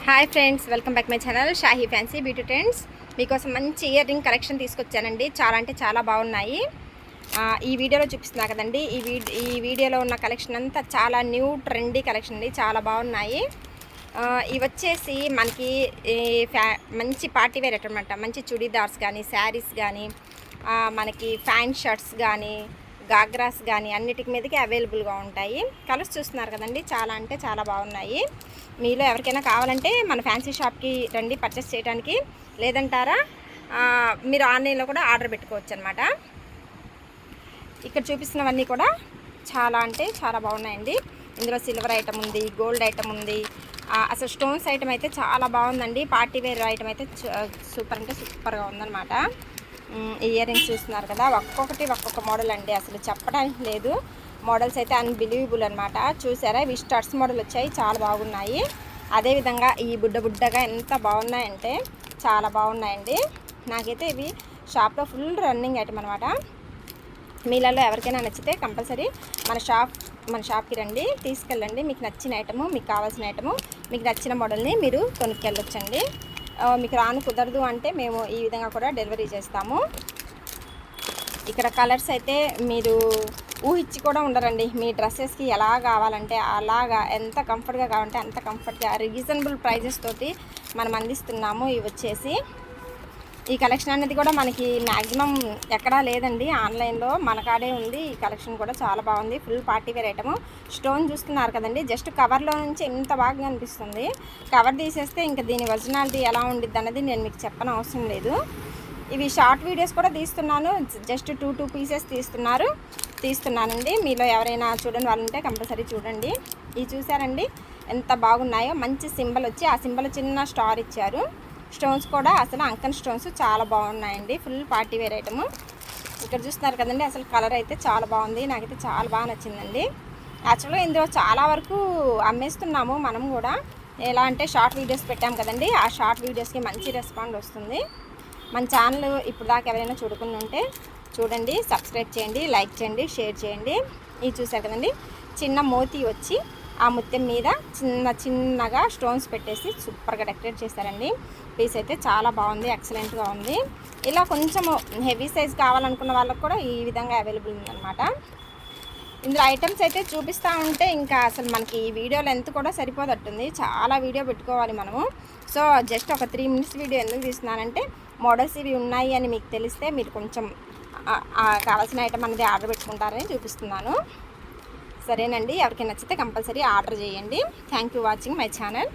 Hi friends, welcome back my channel Shahi fancy beauty trends. మీకోసం మంచి ear ring collection తీసుకొచ్చానండి. చాలా అంటే చాలా బాగున్నాయి. ఈ వీడియోలో చూపిస్తున్నా కదండి. ఈ వీడియోలో ఉన్న కలెక్షన్ అంతా చాలా న్యూ ట్రెండీ కలెక్షన్ అండి. చాలా బాగున్నాయి. ఇవి వచ్చేసి మనకి మంచి పార్టీ వేర్ అనమాట. మంచి చుడీదార్స్ కానీ, శారీస్ కానీ, మనకి ఫ్యాన్ షర్ట్స్ కానీ, గాగ్రాస్ కానీ అన్నిటికి మీదకి అవైలబుల్గా ఉంటాయి. కలర్స్ చూస్తున్నారు కదండి, చాలా అంటే చాలా బాగున్నాయి. మీలో ఎవరికైనా కావాలంటే మన ఫ్యాన్సీ షాప్కి రండి పర్చేస్ చేయడానికి. లేదంటారా మీరు ఆన్లైన్లో కూడా ఆర్డర్ పెట్టుకోవచ్చు అనమాట. ఇక్కడ చూపిస్తున్నవన్నీ కూడా చాలా అంటే చాలా బాగున్నాయండి. ఇందులో సిల్వర్ ఐటమ్ ఉంది, గోల్డ్ ఐటమ్ ఉంది. అసలు స్టోన్స్ ఐటమ్ అయితే చాలా బాగుందండి. పార్టీ వేర్ ఐటమ్ అయితే సూపర్ అంటే సూపర్గా ఉందన్నమాట. ఇయర్ రింగ్స్ చూస్తున్నారు కదా, ఒక్కొక్క మోడల్ అండి. అసలు చెప్పడానికి లేదు. మోడల్స్ అయితే అన్బిలీవబుల్ అనమాట. చూసారా, ఇవి స్టడ్స్ మోడల్ వచ్చాయి, చాలా బాగున్నాయి. అదేవిధంగా ఈ బుడ్డగా ఎంత బాగున్నాయంటే చాలా బాగున్నాయండి. నాకైతే ఇవి షాప్లో ఫుల్ రన్నింగ్ ఐటమ్ అనమాట. మీలలో ఎవరికైనా నచ్చితే కంపల్సరీ మన షాప్కి రండి, తీసుకెళ్ళండి. మీకు నచ్చిన ఐటము, మీకు కావాల్సిన ఐటము, మీకు నచ్చిన మోడల్ని మీరు కొనుక్కెళ్ళొచ్చండి. మీకు కుదరదు అంటే మేము ఈ విధంగా కూడా డెలివరీ చేస్తాము. ఇక్కడ కలర్స్ అయితే మీరు ఊహించి కూడా ఉండరండి. మీ డ్రెస్సెస్కి ఎలా కావాలంటే అలాగా, ఎంత కంఫర్ట్గా కావాలంటే అంత కంఫర్ట్గా రీజనబుల్ ప్రైజెస్ తోటి మనం అందిస్తున్నాము. ఇవి వచ్చేసి ఈ కలెక్షన్ అనేది కూడా మనకి మ్యాక్సిమం ఎక్కడా లేదండి, ఆన్లైన్లో మన కాడే ఉంది. ఈ కలెక్షన్ కూడా చాలా బాగుంది. Full party wear item. Stone చూస్తున్నారు కదండి, జస్ట్ కవర్లో నుంచి ఎంత బాగా అనిపిస్తుంది. కవర్ తీసేస్తే ఇంకా దీని ఒరిజినాలిటీ ఎలా ఉండిద్ది అన్నది నేను మీకు చెప్పనవసరం లేదు. ఇవి షార్ట్ వీడియోస్ కూడా తీస్తున్నాను. జస్ట్ టూ పీసెస్ తీస్తున్నానండి. మీలో ఎవరైనా చూడని వాళ్ళు ఉంటే కంపల్సరీ చూడండి. ఇవి చూసారండి ఎంత బాగున్నాయో. మంచి సింబల్ వచ్చి ఆ సింబల్ చిన్న స్టార్ ఇచ్చారు. స్టోన్స్ కూడా అసలు అంకన్ స్టోన్స్ చాలా బాగున్నాయండి. Full party wear item. ఇక్కడ చూస్తున్నారు కదండి, అసలు కలర్ అయితే చాలా బాగుంది. నాకైతే చాలా బాగా నచ్చిందండి. యాక్చువల్గా ఇందులో చాలా వరకు అమ్మేస్తున్నాము మనం కూడా. ఎలా అంటే షార్ట్ వీడియోస్ పెట్టాం కదండి, ఆ షార్ట్ వీడియోస్కి మంచి రెస్పాండ్ వస్తుంది. మన ఛానల్ ఇప్పుడు దాకా ఎవరైనా చూడకుండా ఉంటే చూడండి, సబ్స్క్రైబ్ చేయండి, లైక్ చేయండి, షేర్ చేయండి. ఇది చూసారు కదండి, చిన్న మోతీ వచ్చి ఆ ముత్యం మీద చిన్నగా స్టోన్స్ పెట్టేసి సూపర్గా డెకరేట్ చేశారండి. పీస్ అయితే చాలా బాగుంది, ఎక్సలెంట్గా ఉంది. ఇలా కొంచెం హెవీ సైజ్ కావాలనుకున్న వాళ్ళకి కూడా ఈ విధంగా అవైలబుల్ ఉందన్నమాట. ఇందులో ఐటమ్స్ అయితే చూపిస్తూ ఉంటే ఇంకా అసలు మనకి ఈ వీడియో లెంత్ కూడా సరిపోదట్టుంది. చాలా వీడియో పెట్టుకోవాలి మనము. సో జస్ట్ ఒక 3 minutes వీడియో ఎందుకు తీస్తున్నానంటే, మోడల్స్ ఇవి ఉన్నాయి అని మీకు తెలిస్తే మీరు కొంచెం కావాల్సిన ఐటమ్ అనేది ఆర్డర్ పెట్టుకుంటారని చూపిస్తున్నాను. సరేనండి, ఎవరికి నచ్చితే కంపల్సరీ ఆర్డర్ చేయండి. Thank you watching my channel.